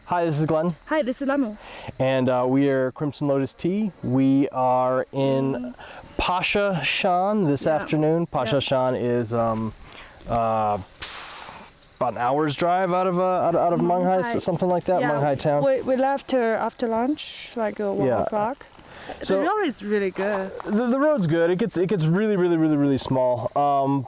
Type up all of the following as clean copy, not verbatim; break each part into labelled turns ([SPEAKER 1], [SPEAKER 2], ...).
[SPEAKER 1] Hi, this is Glenn.
[SPEAKER 2] Hi, this is Lamu.
[SPEAKER 1] And we are Crimson Lotus Tea. We are in Pasha Shan this afternoon. Pasha Shan is about an hour's drive out of Munghai, something like that, Munghai town.
[SPEAKER 2] We left after lunch, like 1 o'clock. So, the road is really good.
[SPEAKER 1] The road's good. It gets really small.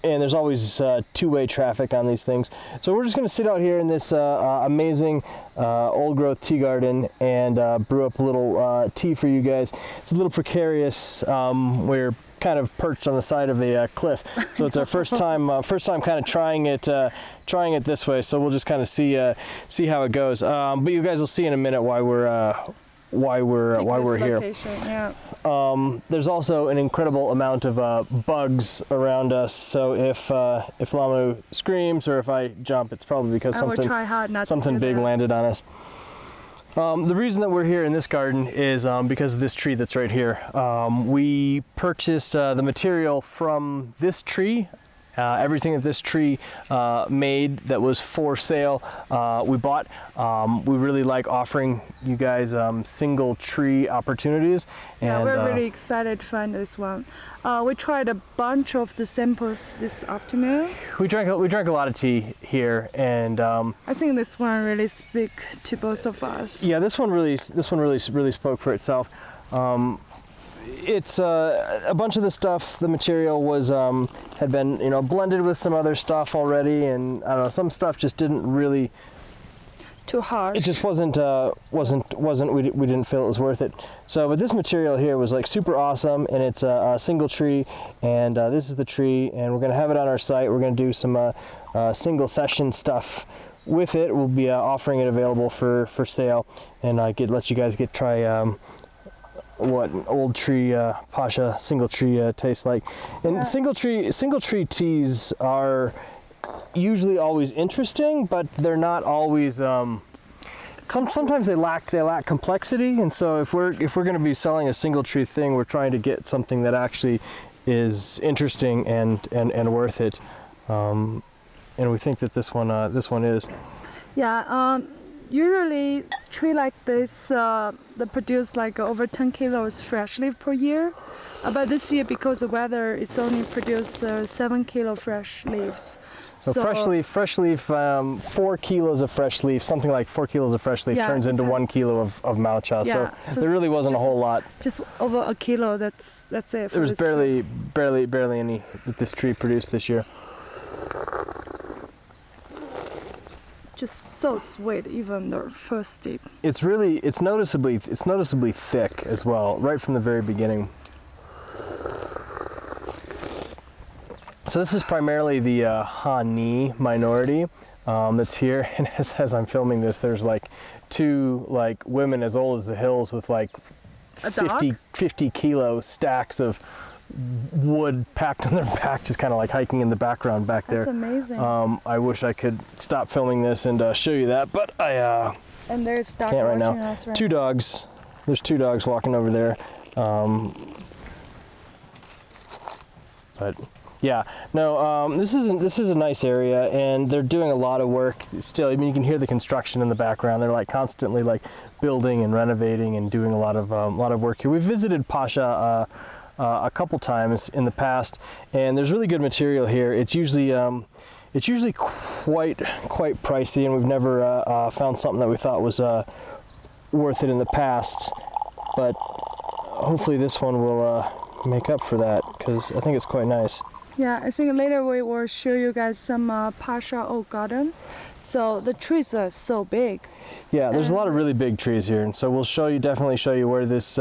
[SPEAKER 1] And there's always two-way traffic on these things. So we're just going to sit out here in this amazing old-growth tea garden and brew up a little tea for you guys. It's a little precarious. We're kind of perched on the side of a cliff, so it's our first time kind of trying it this way. So we'll just kind of see how it goes. But you guys will see in a minute why we're here. There's also an incredible amount of bugs around us, so if Lamu screams or if I jump, it's probably because something big landed on us. The reason that we're here in this garden is because of this tree that's right here. We purchased the material from this tree. Everything that this tree made that was for sale, we bought. We really like offering you guys single tree opportunities. And
[SPEAKER 2] we're really excited to find this one. We tried a bunch of the samples this afternoon.
[SPEAKER 1] We drank a lot of tea here, and
[SPEAKER 2] I think this one really speaks to both of us.
[SPEAKER 1] Yeah, this one really spoke for itself. It's a bunch of the stuff. The material was had been blended with some other stuff already, and I don't know, some stuff just didn't really.
[SPEAKER 2] Too harsh.
[SPEAKER 1] It just wasn't. We didn't feel it was worth it. So, but this material here was like super awesome, and it's a single tree, and this is the tree, and we're gonna have it on our site. We're gonna do some single session stuff with it. We'll be offering it available for sale, and let you guys try. What an old tree Pasha single tree tastes like. And single tree teas are usually always interesting, but they're not always sometimes they lack complexity, and so if we're going to be selling a single tree thing, we're trying to get something that actually is interesting and worth it. And we think that this one is.
[SPEAKER 2] Yeah, usually tree like this they produce like over 10 kilos fresh leaf per year, but this year because of weather it's only produced 7 kilo fresh leaves.
[SPEAKER 1] So fresh leaf 4 kilos of fresh leaf, something like 4 kilos of fresh leaf turns into 1 kilo of mao cha. So there really wasn't a whole lot.
[SPEAKER 2] Just over a kilo. That's it.
[SPEAKER 1] There was barely any that this tree produced this year.
[SPEAKER 2] Just so sweet, even the first dip.
[SPEAKER 1] It's noticeably thick as well, right from the very beginning. So this is primarily the Hani minority that's here, and as I'm filming this, there's like two women as old as the hills with like 50 kilo stacks of wood packed on their back, just kind of like hiking in the background back there.
[SPEAKER 2] That's amazing.
[SPEAKER 1] I wish I could stop filming this and show you that, but I
[SPEAKER 2] and there's dog
[SPEAKER 1] can't right now.
[SPEAKER 2] Us right
[SPEAKER 1] two
[SPEAKER 2] now.
[SPEAKER 1] Dogs. There's 2 dogs walking over there. But yeah, no, this is a nice area, and they're doing a lot of work still. I mean, you can hear the construction in the background. They're like constantly like building and renovating and doing a lot of work here. We've visited Pasha a couple times in the past, and there's really good material here. It's usually quite pricey, and we've never found something that we thought was worth it in the past. But hopefully this one will make up for that, because I think it's quite nice.
[SPEAKER 2] Yeah, I think later we will show you guys some Pasha oak garden. So the trees are so big. Yeah,
[SPEAKER 1] there's a lot of really big trees here, and so we'll definitely show you where this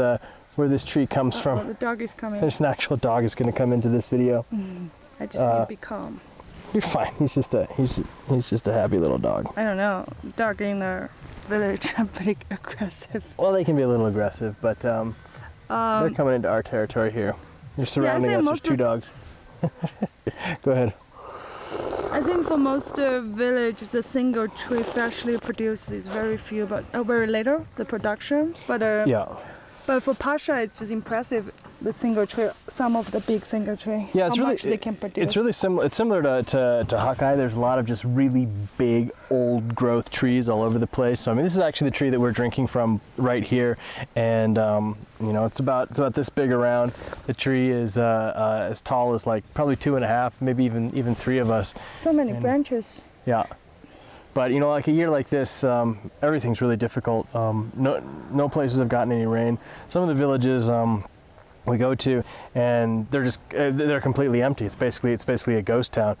[SPEAKER 1] tree comes from.
[SPEAKER 2] The dog is coming.
[SPEAKER 1] There's an actual dog is going to come into this video.
[SPEAKER 2] I just need to be calm.
[SPEAKER 1] You're fine. He's just a happy little dog.
[SPEAKER 2] I don't know. Dog in the village are pretty aggressive.
[SPEAKER 1] Well, they can be a little aggressive, but they're coming into our territory here. You're surrounding us with 2 dogs. Go ahead.
[SPEAKER 2] I think for most villages, the single tree freshly produced is very few, but very little the production. But But for Pasha, it's just impressive, the single tree, some of the big single tree,
[SPEAKER 1] Yeah, it's
[SPEAKER 2] how
[SPEAKER 1] really,
[SPEAKER 2] much they can produce.
[SPEAKER 1] It's really similar. It's similar to Hawkeye. There's a lot of just really big, old growth trees all over the place. So I mean, this is actually the tree that we're drinking from right here, and you know, it's about this big around. The tree is as tall as like probably 2.5, maybe even 3 of us.
[SPEAKER 2] So many branches.
[SPEAKER 1] Yeah. But you know, like a year like this, everything's really difficult. No places have gotten any rain. Some of the villages we go to, and they're completely empty. It's basically a ghost town.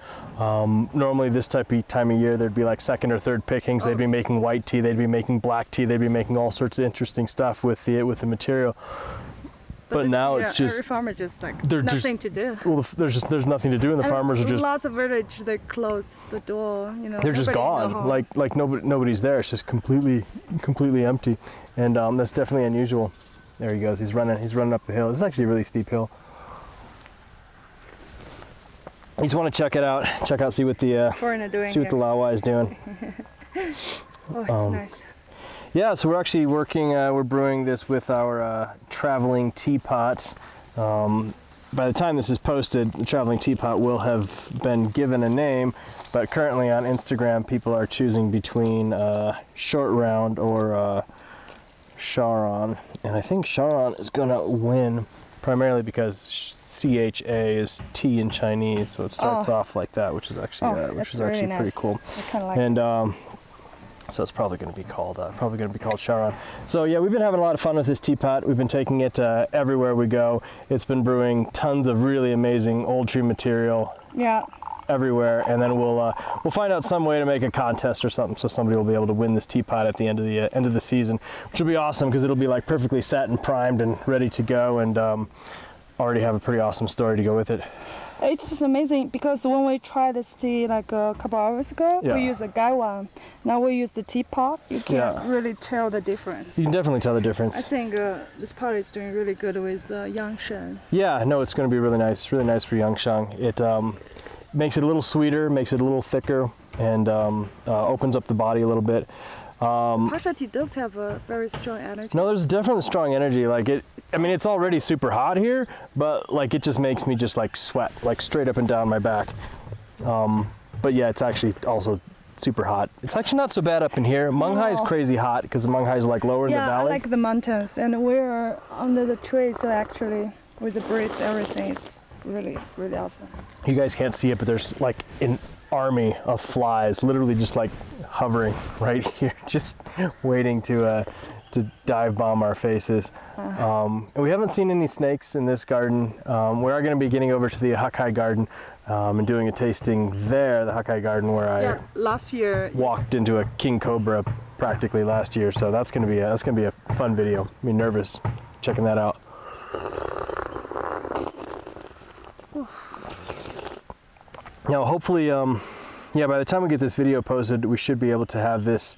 [SPEAKER 1] Normally this time of year, there'd be like second or third pickings. They'd be making white tea. They'd be making black tea. They'd be making all sorts of interesting stuff with the material. But now it's just
[SPEAKER 2] every farmer just like nothing to do.
[SPEAKER 1] Well, there's nothing to do, and the farmers are just
[SPEAKER 2] lots of village. They close the door. You know,
[SPEAKER 1] they're just gone. Like nobody's there. It's just completely empty, and that's definitely unusual. There he goes. He's running up the hill. It's actually a really steep hill. You just want to check it out. See what the
[SPEAKER 2] foreigner doing.
[SPEAKER 1] See what the Lao is doing.
[SPEAKER 2] Oh, it's nice.
[SPEAKER 1] Yeah, so we're actually working, we're brewing this with our traveling teapot. By the time this is posted, the traveling teapot will have been given a name, but currently on Instagram, people are choosing between Short Round or Charon. And I think Charon is going to win, primarily because CHA is tea in Chinese, so it starts off like that, which is actually
[SPEAKER 2] really nice.
[SPEAKER 1] Pretty cool.
[SPEAKER 2] I kind of like
[SPEAKER 1] and so it's probably going to be called Charon. So yeah, we've been having a lot of fun with this teapot. We've been taking it everywhere we go. It's been brewing tons of really amazing old tree material.
[SPEAKER 2] Yeah.
[SPEAKER 1] Everywhere, and then we'll find out some way to make a contest or something, so somebody will be able to win this teapot at the end of the season, which will be awesome because it'll be like perfectly set and primed and ready to go, and already have a pretty awesome story to go with it.
[SPEAKER 2] It's just amazing because when we tried this tea like a couple hours ago, we used a gaiwan. Now we use the teapot. You can't really tell the difference.
[SPEAKER 1] You can definitely tell the difference.
[SPEAKER 2] I think this pot is doing really good with young Sheng.
[SPEAKER 1] Yeah, no, it's going to be really nice for young Sheng. It makes it a little sweeter, makes it a little thicker, and opens up the body a little bit.
[SPEAKER 2] Pasha tea does have a very strong energy.
[SPEAKER 1] No, there's definitely strong energy. Like it, I mean, it's already super hot here, but like it just makes me just like sweat, like straight up and down my back. But yeah, it's actually also super hot. It's actually not so bad up in here. Munghai is crazy hot because Munghai is like lower in the valley.
[SPEAKER 2] Yeah, I like the mountains, and we're under the trees, so actually with the breeze, everything is really, really awesome.
[SPEAKER 1] You guys can't see it, but there's like an army of flies literally just like hovering right here, just waiting to dive bomb our faces. And we haven't seen any snakes in this garden. We are going to be getting over to the Hawkeye garden and doing a tasting there, the Hawkeye garden where I
[SPEAKER 2] last year
[SPEAKER 1] walked into a king cobra practically last year. So that's going to be a fun video. I'm nervous checking that out. Now, hopefully, by the time we get this video posted, we should be able to have this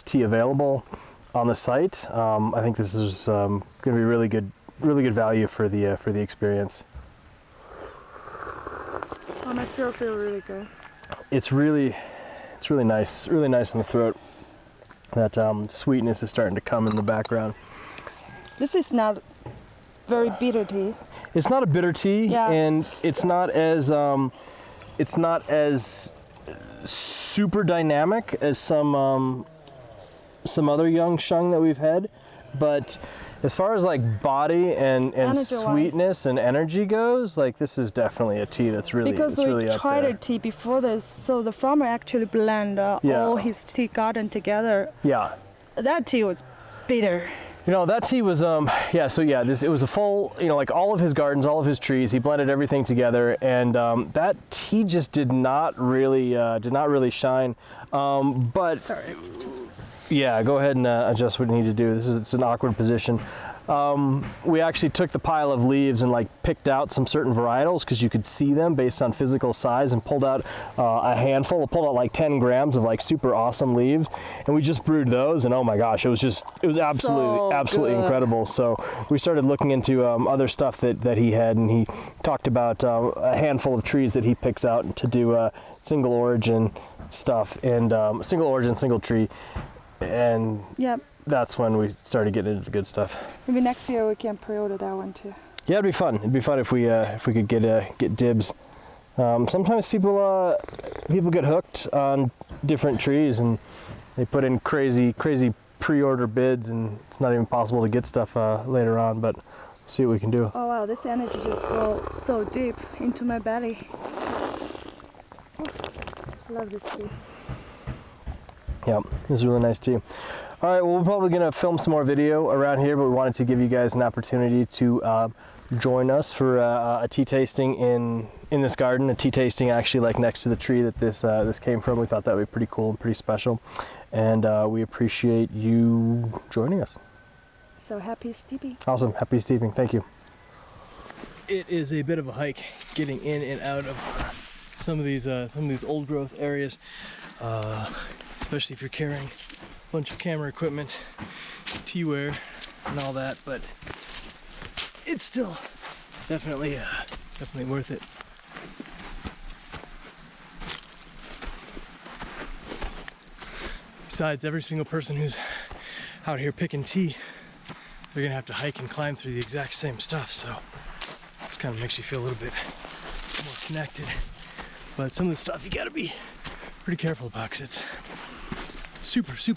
[SPEAKER 1] tea available on the site. I think this is going to be really good value for the experience.
[SPEAKER 2] Oh, my syrup feels really good.
[SPEAKER 1] It's really nice in the throat. That sweetness is starting to come in the background.
[SPEAKER 2] This is not very bitter tea.
[SPEAKER 1] It's not a bitter tea, and it's not as super dynamic as some other young Sheng that we've had, but as far as like body and sweetness and energy goes, like this is definitely a tea that's really
[SPEAKER 2] because we tried a tea before this, so the farmer actually blend all his tea garden together. Yeah, that tea was bitter.
[SPEAKER 1] You know, that tea was, it was a full, like all of his gardens, all of his trees, he blended everything together, and that tea just did not really shine. But,
[SPEAKER 2] sorry.
[SPEAKER 1] Yeah, go ahead and adjust what you need to do. It's an awkward position. We actually took the pile of leaves and like picked out some certain varietals because you could see them based on physical size, and pulled out a handful. Pulled out like 10 grams of like super awesome leaves, and we just brewed those. And oh my gosh, it was absolutely incredible. So we started looking into other stuff that he had, and he talked about a handful of trees that he picks out to do single origin stuff, and single origin, single tree. And that's when we started getting into the good stuff.
[SPEAKER 2] Maybe next year we can pre-order that one too.
[SPEAKER 1] Yeah, it'd be fun. It'd be fun if we could get dibs. Sometimes people get hooked on different trees and they put in crazy pre-order bids, and it's not even possible to get stuff later on. But we'll see what we can do.
[SPEAKER 2] Oh wow, this energy just goes so deep into my belly. Oh, I love this tea.
[SPEAKER 1] Yeah, this is really nice tea. All right, well, we're probably gonna film some more video around here, but we wanted to give you guys an opportunity to join us for a tea tasting in this garden. A tea tasting actually like next to the tree that this came from. We thought that would be pretty cool and pretty special, and we appreciate you joining us.
[SPEAKER 2] So happy steeping.
[SPEAKER 1] Awesome, happy steeping. Thank you. It is a bit of a hike getting in and out of some of these old growth areas, especially if you're carrying a bunch of camera equipment, teaware, and all that. But it's still definitely worth it. Besides, every single person who's out here picking tea, they're gonna have to hike and climb through the exact same stuff, so this kind of makes you feel a little bit more connected. But some of the stuff you gotta be pretty careful about because it's super steep.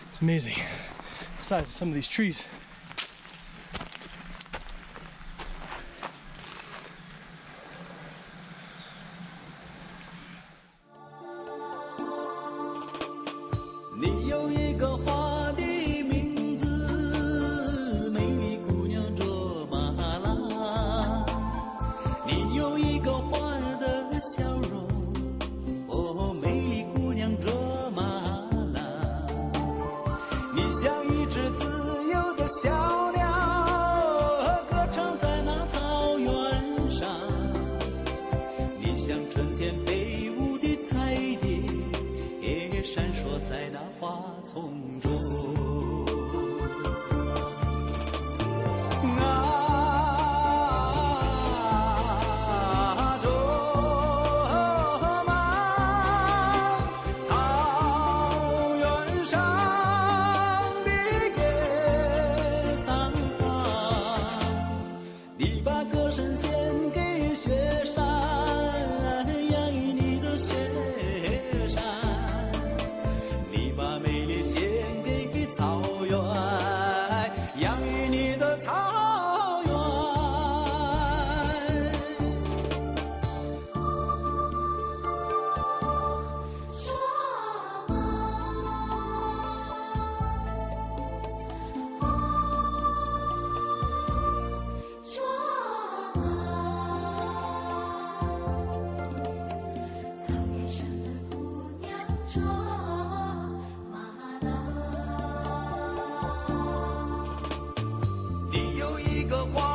[SPEAKER 1] It's amazing the size of some of these trees.
[SPEAKER 3] 你有一个花